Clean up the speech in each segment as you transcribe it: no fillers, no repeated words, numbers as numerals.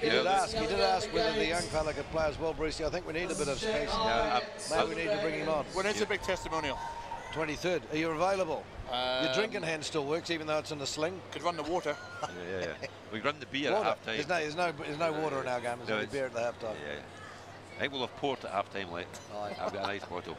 He did ask whether the young fella could play as well, Brucey. I think we need a bit of space. Maybe we need to bring him on. When is the big testimonial? 23rd. Are you available? Your drinking hand still works, even though it's in a sling. Could run the water. Yeah. We run the beer at half time. There's no water in our game. There's only beer at the half time. Yeah. I think we'll have port at half time, like. I've got a nice bottle.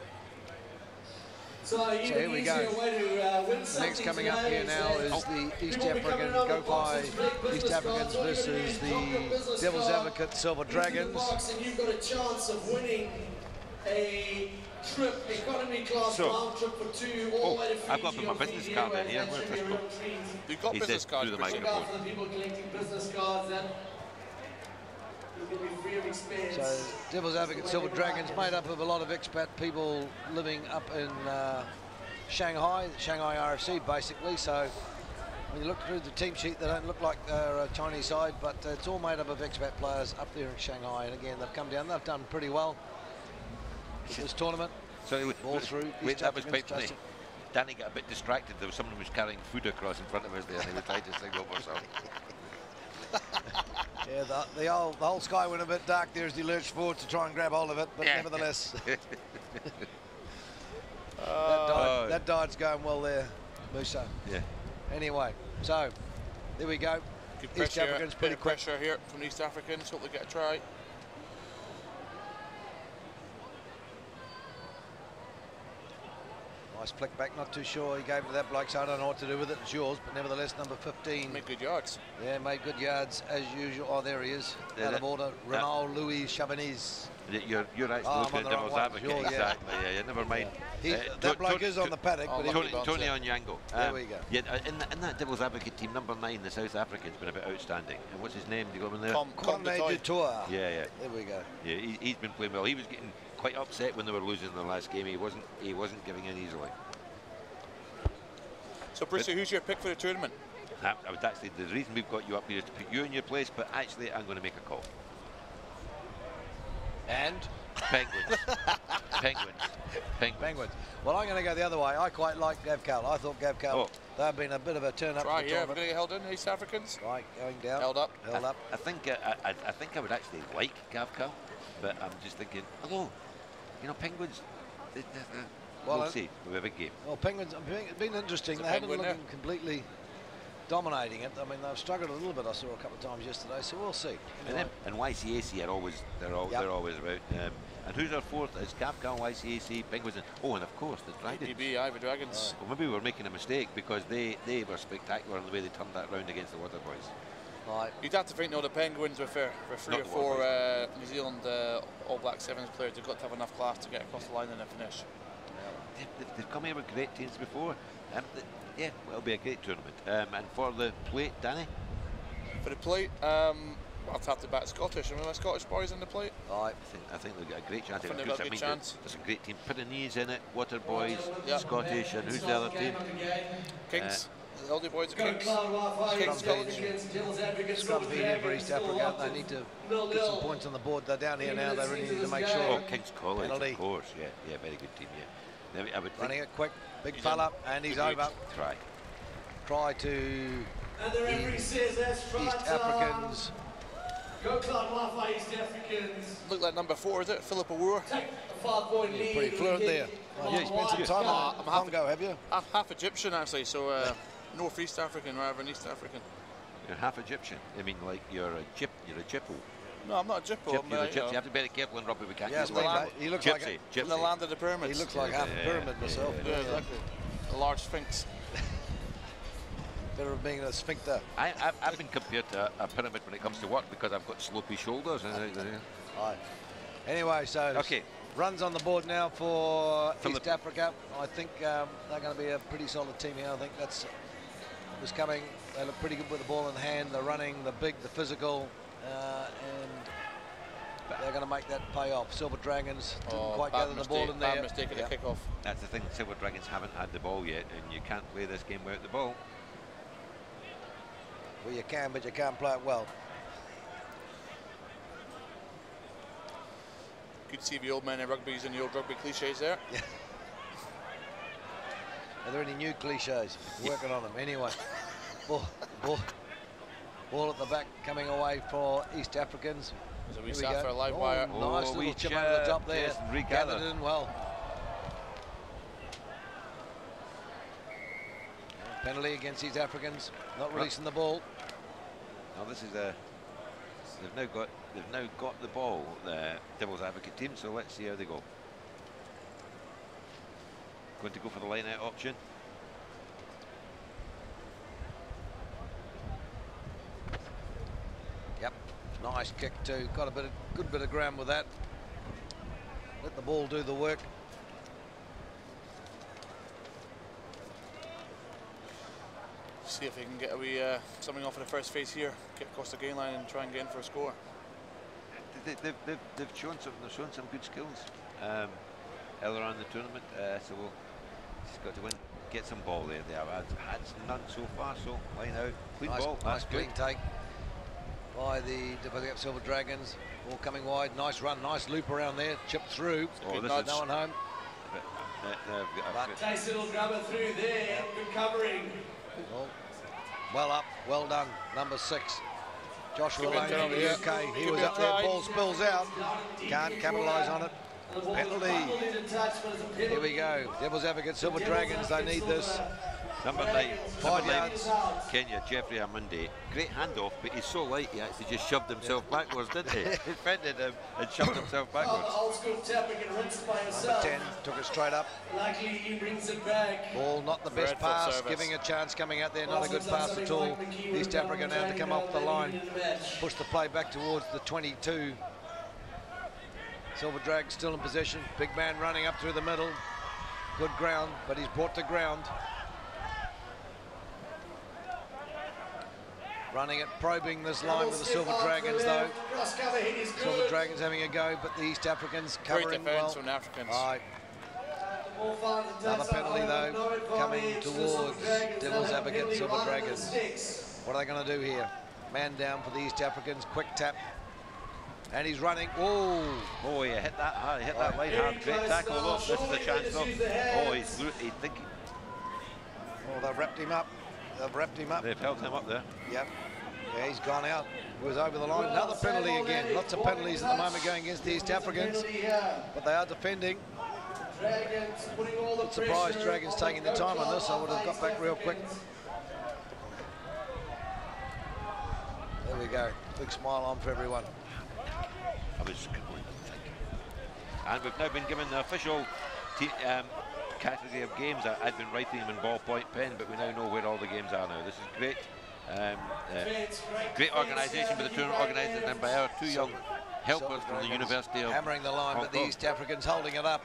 So here we go. The next coming up here now is the East African GoCloud East Africans versus the Devil's Advocate Silver Dragons. And you've got a chance of winning a trip, economy class round trip for 2 all the way to Fiji. I've got my business card in here. Where's this go? You've got business cards, through the microphone. For the people collecting business cards, then you're going to be free of expense. So Devil's Advocate Silver Dragons made up of a lot of expat people living up in Shanghai RFC basically. So when you look through the team sheet, they don't look like they're a Chinese side, but it's all made up of expat players up there in Shanghai. And again, they've come down, they've done pretty well this tournament. So all through. Wait, that was quite funny. Danny got a bit distracted. There was someone who was carrying food across in front of us there, and he was trying to signal for something. Yeah, the whole sky went a bit dark there as he lurched forward to try and grab hold of it, but nevertheless, that dive's going well there, Musa. Yeah. Anyway, so there we go. Good East Africans pretty quick. Pressure here from East Africans. Hope they get a try. Nice flick back, not too sure he gave it to that bloke, so I don't know what to do with it. It's yours, but nevertheless, number 15. Made good yards. Yeah, made good yards as usual. Oh, there he is. Out of order. Renal Louis Chavaniz. You're actually looking at Devil's Advocate. Exactly, yeah, never mind. That bloke is on the paddock. But Tony Onyango. There we go. Yeah, in that Devil's Advocate team, number 9, the South African's been a bit outstanding. And what's his name? Do you got him in there? Kwame Dutour. Yeah. There we go. Yeah, he's been playing well. He was getting quite upset when they were losing in the last game. He wasn't giving in easily. So, Brucey, who's your pick for the tournament? I would actually, the reason we've got you up here is to put you in your place, but actually I'm going to make a call. And? Penguins. Well, I'm going to go the other way. I quite like GoCloud. I thought GoCloud, they've been a bit of a turn up. Right, yeah, we're going to get held in, East Africans. Right, going down. Held up. I think I would actually like GoCloud, but I'm just thinking, hello, Penguins. We'll see. We'll have a big game. Well, Penguins, it's been interesting. They haven't looked completely dominating it. I mean, they've struggled a little bit. I saw a couple of times yesterday, so we'll see. And YCAC are always they're always about. And who's our fourth? Is GoCloud, YCAC, Penguins, and of course the Dragons. GFI Dragons. Well, maybe we're making a mistake because they were spectacular in the way they turned that round against the Water Boys. Right. You'd have to think, the Penguins with 3 or 4 New Zealand All Black Sevens players, they've got to have enough class to get across the line and finish. They've come here with great teams before. Yeah, well, it'll be a great tournament. And for the plate, Danny? For the plate, I'll have to back Scottish. Remember my Scottish boys in the plate? I think they've got a great chance. There's a great team. Pyrenees in it, Water Boys, Scottish, and who's the other team? Kings. The older boys are Kings. Scrubs here for East Africa. They need to get some points on the board. They're down here now. They really need to make sure. Oh, King's College, of course. Yeah, very good team. Yeah. I would running it quick, big fella, and he's over. Try to East Africans. GoCloud Wifi East Africans. Look like number 4, is it? Philip Awura. Pretty fluent there. Oh, you spent some time on Congo, have you? I'm half Egyptian actually, so North East African rather than East African. You're half Egyptian. I mean, like you're a Gyppo. No, I'm not a Gyppo. You're a gypsy. You have to be very careful in rugby. We can't use he looks gypsy, like in the land of the pyramids. He looks like half a pyramid myself. Yeah, exactly. A large sphinx. Better of being a sphincter. I've been compared to a pyramid when it comes to work because I've got slopey shoulders. Right. Anyway, so runs on the board now for East Africa. I think they're going to be a pretty solid team here. I think that's was coming. They look pretty good with the ball in hand. They're running, the big, the physical, and they're going to make that pay off. Silver Dragons didn't quite gather the ball in there. Bad mistake at the kick-off. That's the thing. Silver Dragons haven't had the ball yet, and you can't play this game without the ball. Well, you can, but you can't play it well. Good to see the old men in rugby using the old rugby cliches there. Yeah. Are there any new cliches? Working on them. Anyway, Ball at the back coming away for East Africans. There's a wee sat for a live wire. Nice little chip over the top there. Yes, gathered in well. Penalty against East Africans, not releasing the ball. Now this is a. They've now got the ball, the Devil's Advocate team. So let's see how they go. Going to go for the line out option. Yep, nice kick too. Got a good bit of ground with that. Let the ball do the work. See if he can get a wee something off in the first phase here, get across the gain line and try and get in for a score. They've shown some good skills earlier on in the tournament. So we'll just got to win, get some ball there. They have had none so far. So line out, clean ball. Nice clean take by the Silver Dragons. Ball coming wide. Nice run, nice loop around there. Chip through. Oh, no one home. Nice little grabber through there. Good covering. Well up, well done. Number 6, Joshua Lane from the UK. He was up there. Ball spills out. Can't capitalise on it. Penalty. Here we go. Devil's Advocate Silver Dragons. They need this. Number 9, 5 yards. Kenya, Jeffrey Amundi. Great handoff, but he's so light he actually just shoved himself backwards, didn't he? He fended him and shoved himself backwards. Number 10 took it straight up. Luckily he brings it back. Ball not the best pass, giving a chance coming out there. Not a good pass at all. East Africa now to come off the line. Push the play back towards the 22. Silver Dragons still in possession. Big man running up through the middle. Good ground, but he's brought to ground. Running it, probing this line with the Silver Dragons though. Silver Dragons having a go, but the East Africans covering well. From the Africans. Right. Another penalty though, coming towards Devil's Advocate Silver Dragons. What are they going to do here? Man down for the East Africans, quick tap. And he's running. Oh, yeah, hit that hard, hit that line hard. Great tackle. Look, this is the chance. Though. Oh, he's thinking. Oh, they've wrapped him up. They've wrapped him up. They've held him up there. Yep. Yeah, he's gone out. He was over the line. Another penalty again. Lots of penalties at the moment going against the East Africans, but they are defending. Not surprised Dragons taking the time on this. I would have got back real quick. There we go. Big smile on for everyone. I was going to think. And we've now been given the official category of games. I've been writing them in ballpoint pen, but we now know where all the games are now. This is great. Great organisation by the tournament organisers and by our 2 young helpers from the University of hammering the line, Hong but the Kong. East Africans holding it up.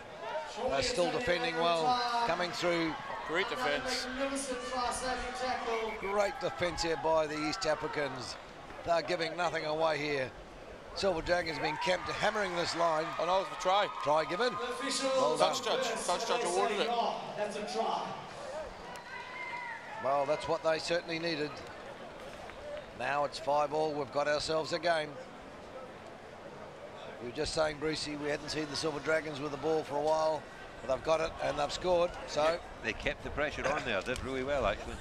They're still defending well, coming through. Great defence. Great defence here by the East Africans. They're giving nothing away here. Silver Dragons being camped, hammering this line. Oh no, it's a try. Try given. Well Touch judge awarded it. That's a try. Well, that's what they certainly needed. Now it's 5-all. We've got ourselves a game. We were just saying, Brucey, we hadn't seen the Silver Dragons with the ball for a while, but they've got it and they've scored. So yeah, they kept the pressure on there. Did really well, actually.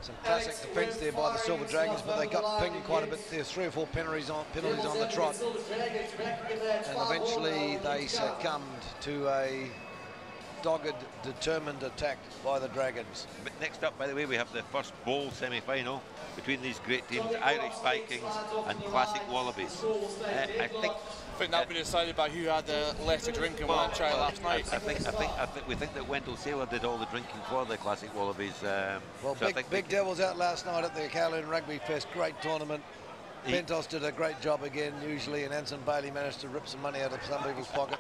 Some classic defence there by the Silver Dragons, but they got pinged quite a bit. There's 3 or 4 penalties on the trot, and eventually they succumbed to a dogged, determined attack by the Dragons. But next up, by the way, we have the first bowl semi-final between these great teams, Irish Vikings and Classic Wallabies. I think that'll be decided by who had the less to drink in one try last night. We think that Wendell Saylor did all the drinking for the Classic Wallabies. Well, so Big Devils out last night at the Kowloon Rugby Fest, great tournament. Pentos did a great job again, usually, and Anson Bailey managed to rip some money out of some people's pocket.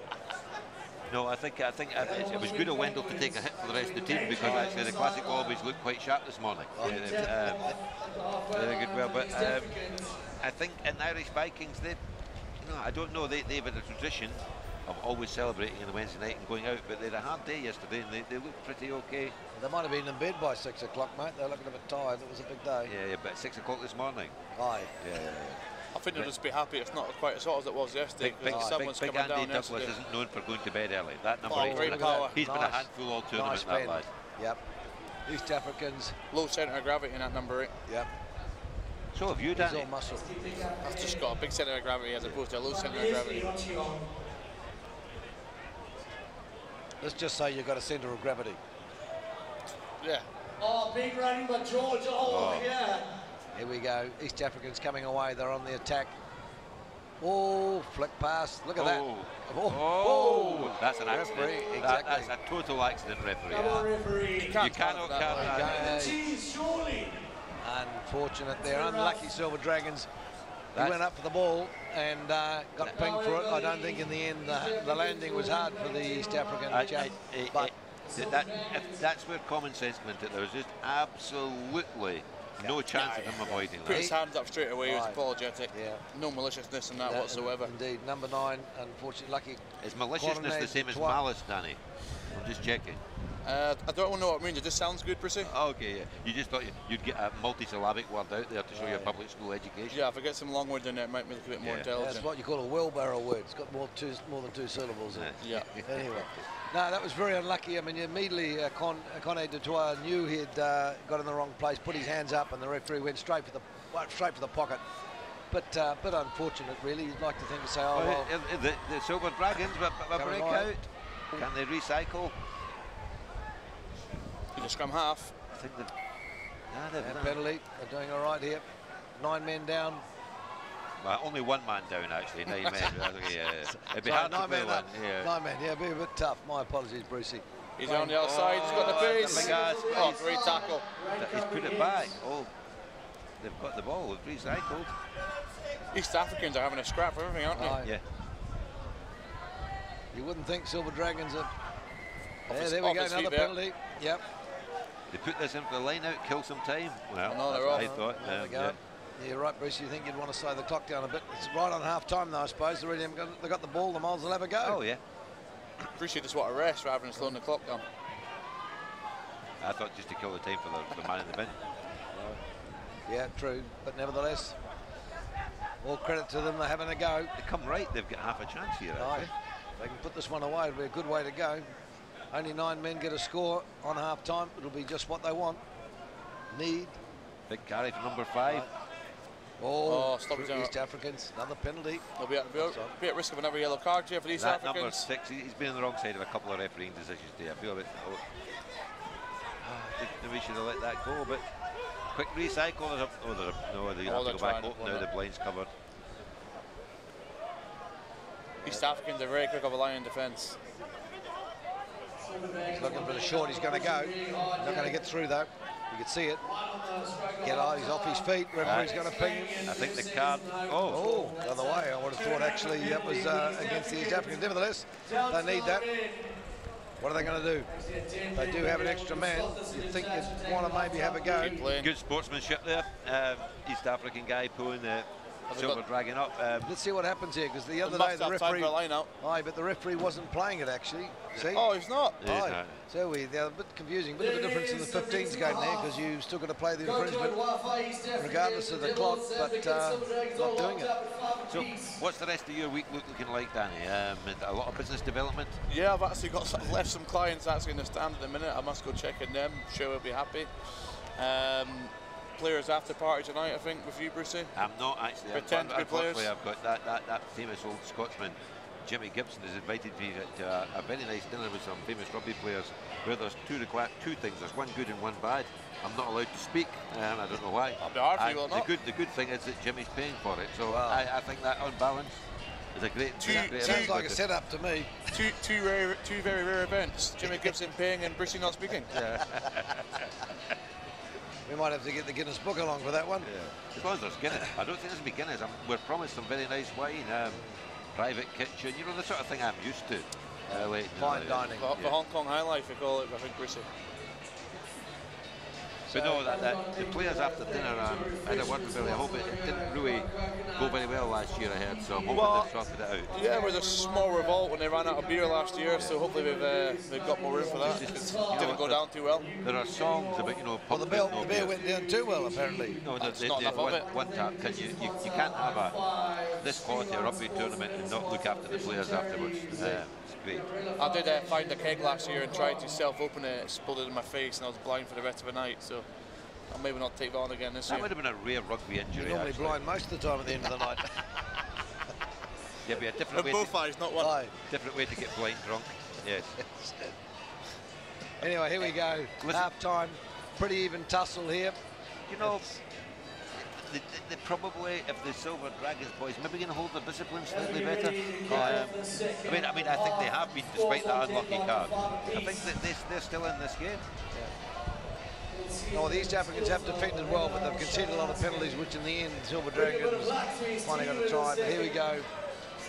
No, I think it was good of Wendell to take a hit for the rest of the team, because actually the Classic Wallabies looked quite sharp this morning. They did good well, but I think in Irish Vikings, I don't know, they've had a tradition of always celebrating on the Wednesday night and going out, but they had a hard day yesterday and they looked pretty okay. They might have been in bed by 6 o'clock, mate. They're looking a bit tired. It was a big day. Yeah, but 6 o'clock this morning. Aye. Yeah. I think they'll just be happy it's not quite as hot as it was yesterday. Big Andy Douglas isn't known for going to bed early. That number 8, he's been a handful all tournament, that lad. Yep. East Africans. Low centre of gravity in that number 8. Yep. So have you, He's Danny? all muscle. I've just got a big centre of gravity as opposed to a low centre of gravity. Let's just say you've got a centre of gravity. Yeah. Oh, big running by George. Oh, yeah. Here we go. East Africans coming away. They're on the attack. Oh, flick pass. Look at that. Oh, that's an accident. Referee, exactly. That's a total accident, referee. Come on, referee. You cannot count. Cheese, surely. Unfortunate there. Unlucky Silver Dragons. He went up for the ball and got pinged for it. I don't think in the end the landing was hard for the East African chap. But that's where common sense meant it. There was just absolutely no chance of him avoiding Put that. his hands up straight away. He was Right. apologetic. Yeah. No maliciousness in that whatsoever. Indeed. Number 9, unfortunately, lucky. Is maliciousness the same as malice, Danny? I'm just checking. I don't know what it means. It just sounds good, per se. Okay, yeah. You just thought you'd get a multisyllabic word out there to show your public school education. Yeah, if I get some long words in there, it might make it a bit more intelligent. That's what you call a wheelbarrow word. It's got more than 2 syllables in it. Yeah. Anyway. No, that was very unlucky. I mean, immediately Conde du Toit knew he'd got in the wrong place, put his hands up, and the referee went straight for the pocket. But unfortunate, really. You'd like to think to say, oh, well. The Silver Dragons, but break out. Can they recycle? In the scrum half. I think And penalty. They're doing all right here. 9 men down. Well, only 1 man down, actually. 9 men. It'd be hard to play one. 9 men. Yeah, be a bit tough. My apologies, Brucey. He's on the outside. He's got the pace. Oh, great tackle. He's put it back. Oh, they've got the ball. They've recycled. East Africans are having a scrap for everything, aren't they? Yeah. You wouldn't think Silver Dragons are. His, there we go. Another penalty. Yep. They put this in for the line out, kill some time. Well, no, that's they're what I off. thought. There we go. Yeah, you're right, Bruce. You think you'd want to slow the clock down a bit. It's right on half time, though, I suppose. They got the ball. The Moles will have a go. Oh, yeah. Appreciate just want a rest rather than slowing the clock down. I thought just to kill the time for the man in the bin. Yeah, true. But nevertheless, all credit to them. They're having a go. They come right. They've got half a chance here. Right. They can put this one away. It'll be a good way to go. Only 9 men get a score on half time. It'll be just what they want. Need. Big carry for number 5. Right. stop it. East Africans. Another penalty. They'll be at risk of another yellow card here for the East Africans. Number 6, he's been on the wrong side of a couple of refereeing decisions today. I feel a bit. I think we should have let that go, but quick recycle. They have to go back. Now the blind's covered. East Africans are very quick of a line in defence. He's looking for the short. He's going to go. Not going to get through though. You can see it. He's off his feet. Referee's going to ping him. I think the card. Oh, the other way. I would have thought actually that was against the East Africans. Nevertheless, they need that. What are they going to do? They do have an extra man. You think you'd want to maybe have a go. Good sportsmanship there. East African guy pulling the Silver Dragon up. Let's see what happens here, because the other day the referee. Aye, but the referee wasn't playing it actually. See? Oh, he's not. Aye. So they're a bit confusing. Bit of a difference in the 15s game there, because you've still got to play the infringement regardless of the clock, but not doing it. So, what's the rest of your week looking like, Danny? A lot of business development? Yeah, I've actually left some clients actually in the stand at the minute. I must go check in them. I'm sure we'll be happy. Players after party tonight, I think, with you, Brucey. I'm not actually. Pretend to be players. I've got that famous old Scotsman, Jimmy Gibson, has invited me to a very nice dinner with some famous rugby players, where there's two things. There's one good and one bad. I'm not allowed to speak. I don't know why. That'll be hard for you, will it not? The good thing is that Jimmy's paying for it. So I think that on balance is a great. Sounds like a setup to me. Two very rare events. Jimmy Gibson paying and Brucey not speaking. Yeah. We might have to get the Guinness book along for that one. Yeah. As long as there's Guinness. I don't think there's going to be Guinness. We're promised some very nice wine, private kitchen, you know, the sort of thing I'm used to. Fine dining. For Hong Kong high life, we call it, I think, Brucey. But no, the players after dinner, I had a word with Billy. I hope it didn't really go very well last year, I heard, so I'm hoping they've sorted it out. Yeah, there was a small revolt when they ran out of beer last year, so hopefully we've got more room for that. It didn't go down too well. There are songs about, you know, well, the beer went down too well, apparently. No, that's not enough of it. One tap, you can't have this quality a rugby tournament and not look after the players afterwards. It's great. I did find a keg last year and tried to self-open it. It exploded in my face and I was blind for the rest of the night, so I'll maybe not take that on again this year. That would have been a rare rugby injury. You're normally blind most of the time at the end of the night. Yeah, be a different way. Both eyes, not one. Different way to get blind drunk. Yes. Anyway, here we go. Half time. Pretty even tussle here. You know, they probably, if the Silver Dragons boys maybe going to hold their discipline slightly better. I mean, I think they have been, despite that unlucky card. I think that they're still in this game. Oh, the East Africans have defended well, but they've conceded a lot of penalties, which in the end, Silver Dragons finally got a try. But here we go.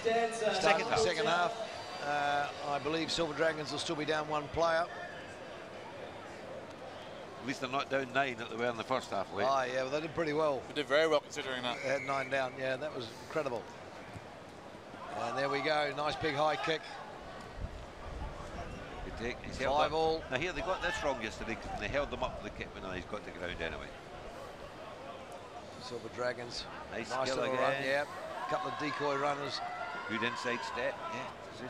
Second half. I believe Silver Dragons will still be down one player. At least they're not down 9 that they were in the first half, Lee. Oh, yeah, well, they did pretty well. They did very well considering that. They had 9 down, yeah, that was incredible. And there we go, nice big high kick. He's 5-all. Now here, they got this wrong yesterday because they held them up for the kick, but now he's got to ground anyway. Silver Dragons. Nice little again. run, yeah. A couple of decoy runners. Good inside step, yeah.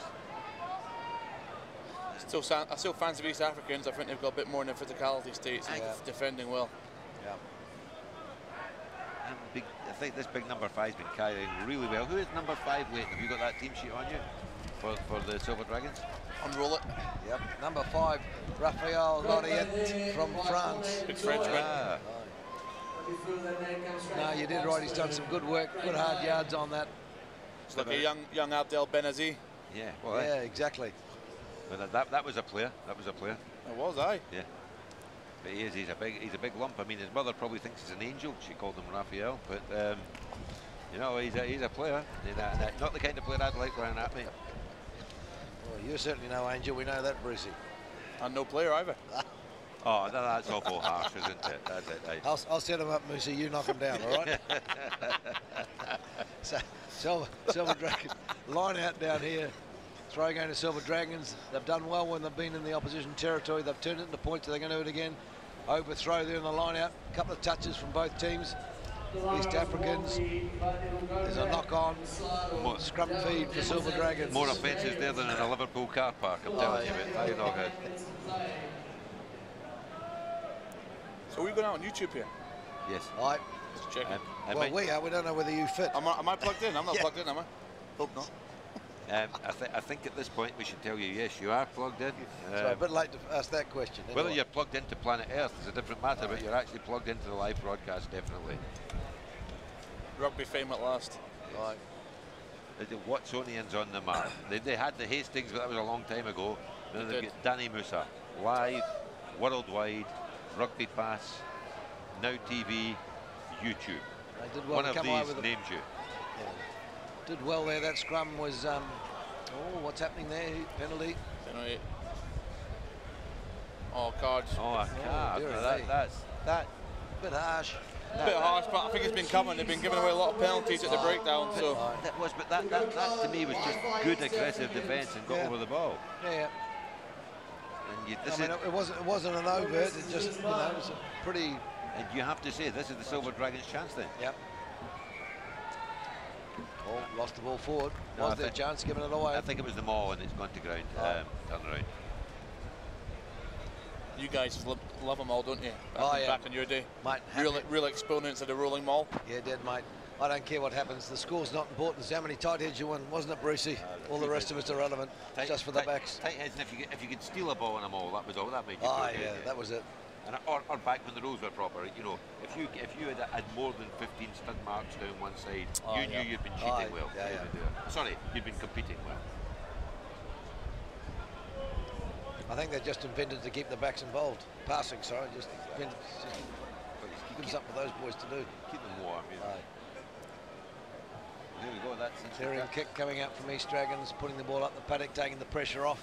I still fancy East Africans. I think they've got a bit more in their physicality states. Yeah. Defending well. Yeah. And I think this big number 5's been carrying really well. Who is number 5 waiting? Have you got that team sheet on you for the Silver Dragons? Unroll it. Yep. Number 5, Raphael Loriette from France. Big Frenchman. No, you did right. He's done some good work, good hard yards on that. It's like a young Abdel Benazi. Yeah. Well, yeah, exactly. But that was a player. That was a player. It was, aye. Yeah. But he's a big lump. I mean, his mother probably thinks he's an angel. She called him Raphael, but you know, he's a player. Not the kind of player I'd like running at me. Well, you're certainly no angel. We know that, Brucey. And no player either. Oh, no, that's awful harsh, isn't it? That's it. Right. I'll set him up, Moosey. You knock him down, all right? So, Silver Dragons line out down here. Throw going to Silver Dragons. They've done well when they've been in the opposition territory. They've turned it into points, so they're going to do it again. Overthrow there in the line out. A couple of touches from both teams. East Africans. There's a knock on. Scrum feed for Silver Dragons. More offences there than in a Liverpool car park, I'm telling you. How you knock out. So we're going out on YouTube here? Yes. Right. Just checking. Well, we are. We don't know whether you fit. Am I plugged in? I'm not plugged in, am I? Hope not. I think at this point we should tell you, yes, you are plugged in. So a bit late to ask that question. Anyway. Whether you're plugged into Planet Earth is a different matter, but you're actually plugged into the live broadcast, definitely. Rugby fame at last. Right. The Watsonians on the map. They had the Hastings, but that was a long time ago. Then they get Danny Musa, live, worldwide, Rugby Pass, Now TV, YouTube. They did well. One of these named you. Yeah. Did well there. That scrum was. Oh, what's happening there? Penalty. Oh, cards. Oh, a card. That's bit harsh. A bit harsh, but I think it's been coming. They've been giving away a lot of penalties at the breakdown. So that to me was just good aggressive defence and got over the ball. Yeah. And it wasn't an overt. It just it was a pretty. And you have to say this is the Silver Dragons' chance then. Yep. Oh, lost the ball forward. Was there a chance giving it away? I think it was the maul and it's gone to ground. Turn around. You guys love them all, don't you? Back in your day. Mate, real exponents of the rolling maul. Yeah, did, mate. I don't care what happens. The score's not important. It's how many tight heads you won, wasn't it, Brucey? All the rest of it's irrelevant. Just for the backs. Tight heads, and if you could steal a ball in a maul, that was all. That made you. Yeah, that was it. And or back when the rules were proper, you know, if you had more than 15 stud marks down one side, you knew you'd been cheating well. Sorry, you'd been competing well. I think they just invented to keep the backs involved. Passing, sorry, just give something for those boys to do. Keep them warm, you know. There we go, that's an Aerial kick coming out from East Dragons, putting the ball up the paddock, taking the pressure off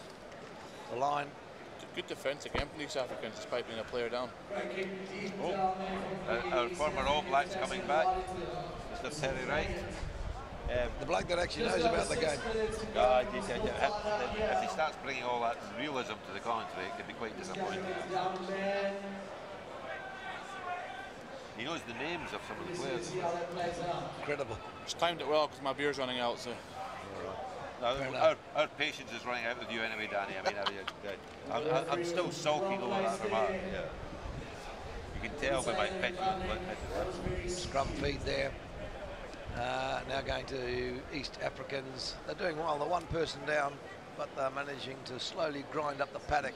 the line. Good defence again from East Africans despite being a player down. Oh, our former All Blacks coming back, Mr. Terry Wright. The bloke that actually knows about the game. If he starts bringing all that realism to the commentary, it could be quite disappointing. He knows the names of some of the players. Incredible. Just timed it well because my beer's running out. So. No, our patience is running out with you anyway, Danny. I mean, I'm still sulking over that remark. Yeah. You can tell by my petulant look. Scrum feed there. Now going to East Africans. They're doing well. They're one person down, but they're managing to slowly grind up the paddock.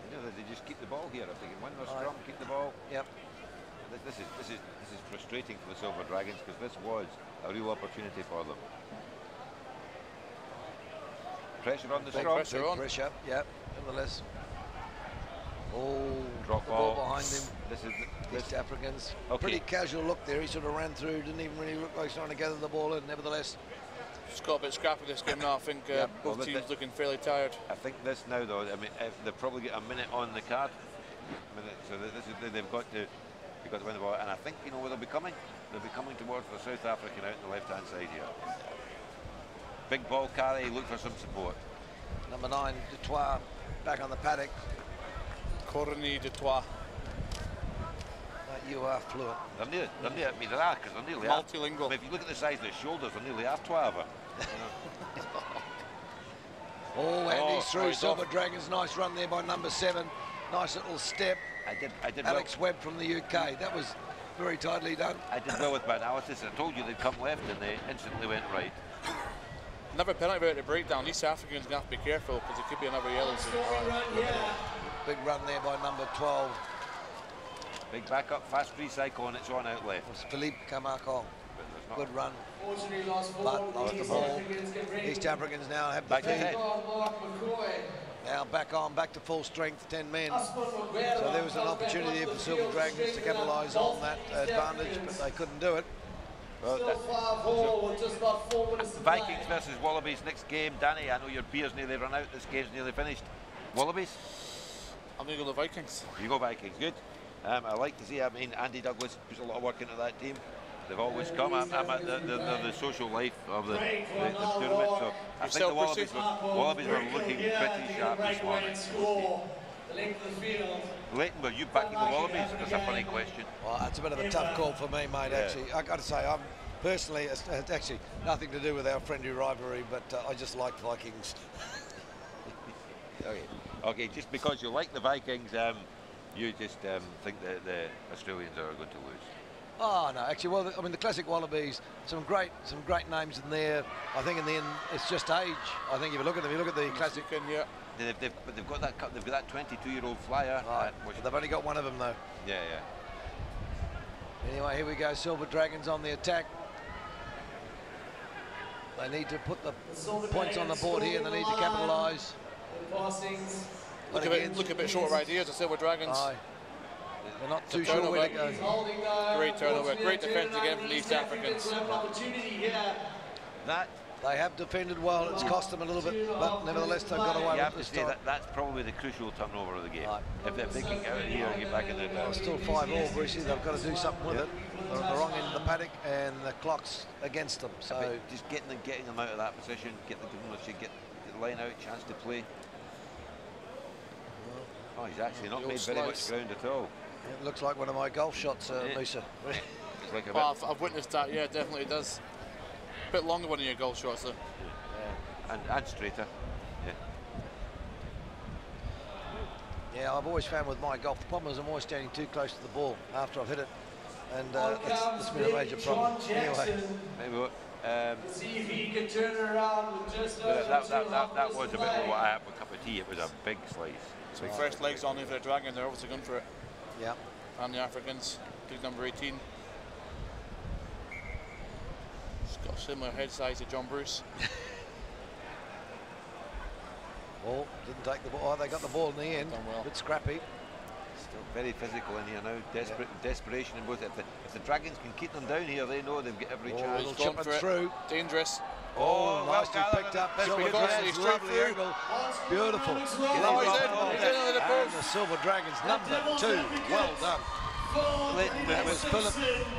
You know, they just keep the ball here. If they can win their scrum, keep the ball. Yep. This is frustrating for the Silver Dragons because this was a real opportunity for them. Pressure on the scrum. Pressure, yeah, nevertheless. Oh, drop ball ball behind him. This is East Africans. Okay. Pretty casual look there. He sort of ran through, didn't even really look like he's trying to gather the ball in, nevertheless. It's got a bit scrappy this game now. I think both teams looking fairly tired. I think this now, though, I mean, they've probably got a minute on the card. So they've got to win the ball. And I think, you know, where they'll be coming? They'll be coming towards the South African out on the left-hand side here. Big ball carry, look for some support. Number 9, Dutoit, back on the paddock. Corny Dutoit. You are fluent. They're nearly, I mean, they are, because they're nearly multilingual. I mean, if you look at the size of their shoulders, they're nearly half Twava. Oh, Andy's through. Silver Dragons, nice run there by number 7. Nice little step. I did Alex Webb from the UK. That was very tightly done. I did well with my analysis. I told you they'd come left and they instantly went right. Another penalty about the breakdown. East Africans going to have to be careful because it could be another yellow. Big run there by number 12. Big back up, fast recycle, and it's on out left. It's Philippe Camarcon. Good run. Fortunately, lost the ball. East Africans now have back the feed. ahead. Now back to full strength, 10 men. So there was an opportunity for Silver Dragons to capitalise on that advantage, but they couldn't do it. Well, Vikings versus Wallabies next game. Danny, I know your beer's nearly run out. This game's nearly finished. Wallabies? I'm going to go the Vikings. You go Vikings, good. I like to see, I mean, Andy Douglas puts a lot of work into that team. They've always come. I'm at the social life of the tournament, so I think the Wallabies were looking pretty sharp this morning. Leighton, were you backing the Wallabies? That's a funny question. Well, that's a bit of a tough call for me, mate, actually. I got to say, I'm personally, it's actually nothing to do with our friendly rivalry, but I just like Vikings. Okay, just because you like the Vikings, you just think that the Australians are going to lose. Oh no, actually, well, I mean, the classic Wallabies, some great names in there. I think in the end, it's just age. I think if you look at them, you look at the classic. They've got that 22-year-old flyer. Right, they've only got one of them though. Yeah. Anyway, here we go. Silver Dragons on the attack. They need to put the points on the board here, and they need to capitalise. Look a bit short of ideas, the Silver Dragons. They're not too sure where to go. Great turnover, great defence again from the East Africans. They have defended well. It's cost them a little bit, but nevertheless they've got away with this time. That's probably the crucial turnover of the game. Right. If they can get out of here and get back in there. Still 5-all, Brucey. They've got to do something with it. They're on the wrong end of the paddock, and the clock's against them. So just getting them out of that position, get the line out, chance to play. Oh, he's actually not made very much ground at all. It looks like one of my golf shots, Musa. It's like I've witnessed that. Yeah, it definitely does. A bit longer one of your golf shots, though. Yeah. And straighter. Yeah, I've always found with my golf, the problem is I'm always standing too close to the ball after I've hit it, and it's been a major problem. Anyway, maybe see if he can turn it around with just that was a bit of what I had with a cup of tea. It was a big slice. Some fresh legs on here for the Dragon. They're obviously going for it. Yeah. And the Africans, big number 18. He's got a similar head size to John Bruce. Didn't take the ball. Oh, they got the ball in the end. Done well. Bit scrappy. very physical in here now. Desperation in both. If the Dragons can keep them down here, they know they've got every chance. Little chip through. Dangerous. Oh, nicely picked up. Silver Dragons, lovely angle. Beautiful. He's in under the post. And the Silver Dragons, number 2. Well done. That was Philip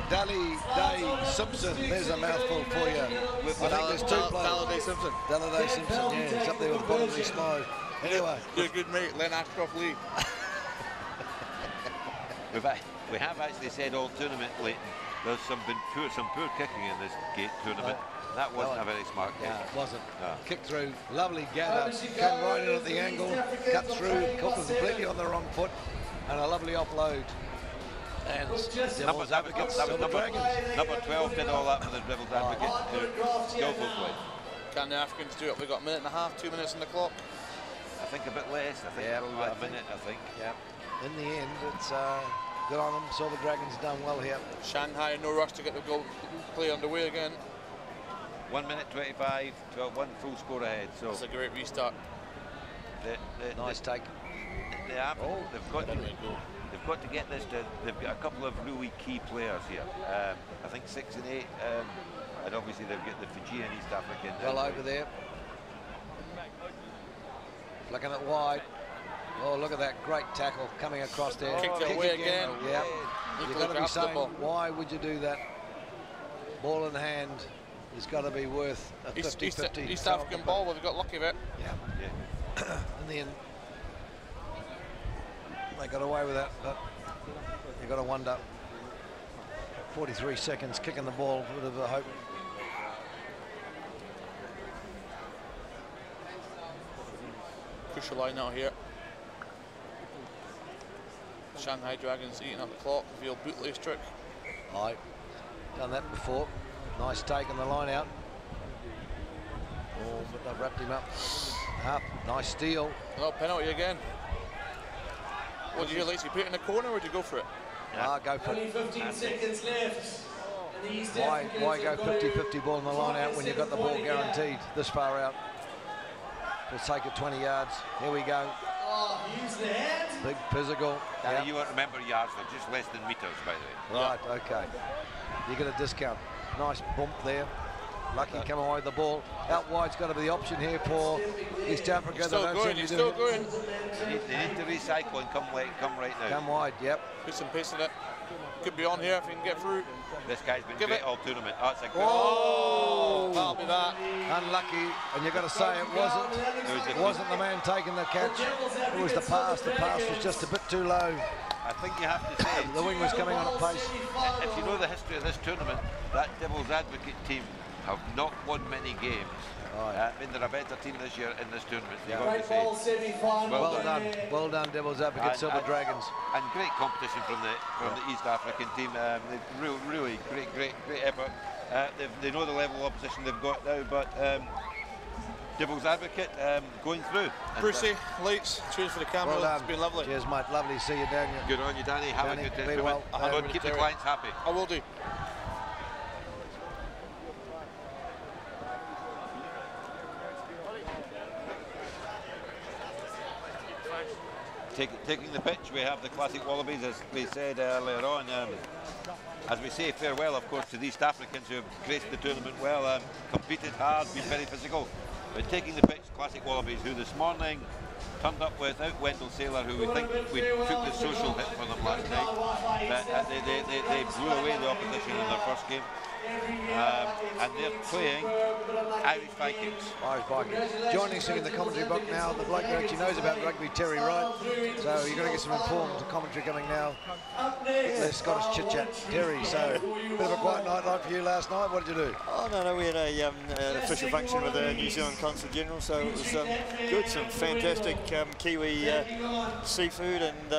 Day Simpson. There's a mouthful for you. I think there's 2 players. Dalladay Simpson. Dalladay Simpson, yeah. It's up there with Bonnelly Slow. Anyway. You're a good mate, Len Ashcroft Lee. We have actually said all tournament, Leighton, there's some poor kicking in this gate tournament. That wasn't a very smart kick. No, it wasn't. No. Kick through, lovely gather, came right in at the angle, cut through, caught them completely on the wrong foot, and a lovely offload. And Devil's Advocates, Silver Dragons. Number 12 did all that for the Devil's Advocates to go both ways. Can the Africans do it? We've got a minute and a half, 2 minutes on the clock. I think a bit less. I think probably about a minute, I think. Yeah. In the end, it's good on them. Silver Dragons done well here. Shanghai, no rush to get the goal play underway again. 1 minute 25, 12-1, full score ahead. So it's a great restart. Nice take. They've got to get this to. They've got a couple of really key players here. I think 6 and 8, and obviously they've got the Fijian East African. Well over there. Looking at wide. Oh, look at that great tackle coming across there. Kicked it away again. Yeah. You've got to be saying, why would you do that? Ball in hand has got to be worth a 50-50. East African ball, we've got lucky with it. Yeah. In the end, they got away with that, but you've got to wonder. 43 seconds kicking the ball, would have hoped. Crucial line out here. Shanghai Dragons eating up the clock. Reveal bootlace trick. Aye, done that before. Nice take on the line out. Oh, but they've wrapped him up. Nice steal. No, penalty again. What did you hear, Lacey? Put it in the corner or would you go for it? Go for it. 15 seconds left. Why go 50-50 ball on the line out when you've got the ball guaranteed this far out? We'll take it 20 yards. Here we go. Oh, use the hand. Big physical. You won't remember yards, they're just less than meters, by the way. Right, okay. You get a discount. Nice bump there. Lucky come away with the ball. Out wide's got to be the option here for East Africa. He's still going, he's still going. They need to recycle and come right now. Come wide, yep. Put some pace in it. Could be on here if he can get through. This guy's been great all tournament. Oh, it's a good. Oh, that'll be that. Unlucky, and you've got to say it wasn't the man taking the catch. It was the pass. The pass was just a bit too low. I think you have to say the wing was coming on at pace. If you know the history of this tournament, that Devil's Advocate team have not won many games. I mean, they're a better team this year in this tournament. You've got to say. Well done, Devil's Advocate, Silver Dragons. And great competition from the East African team. Really great effort. They know the level of opposition they've got now, but Devil's Advocate going through. Brucey, lights, cheers for the camera. Well, it's been lovely. Cheers, mate. Lovely to see you, Daniel. Good on you, Danny. Have a good day. Well. Keep the clients happy. I will do. Taking the pitch, we have the Classic Wallabies, as we said earlier on. As we say farewell, of course, to the East Africans who have graced the tournament well, competed hard, been very physical. But taking the pitch, Classic Wallabies, who this morning turned up without Wendell Saylor, who we think we took the social hit for them last night. But they blew away the opposition in their first game. And they're playing Irish Vikings. Irish Vikings. Joining us in the commentary book now, the bloke that actually knows about rugby, Terry Wright. So you're going to get some informed commentary coming now. The Scottish chit-chat. Terry, so a bit of a quiet night like for you last night. What did you do? Oh, no, we had an official function with the New Zealand Consul General, so it was good. Some fantastic Kiwi seafood and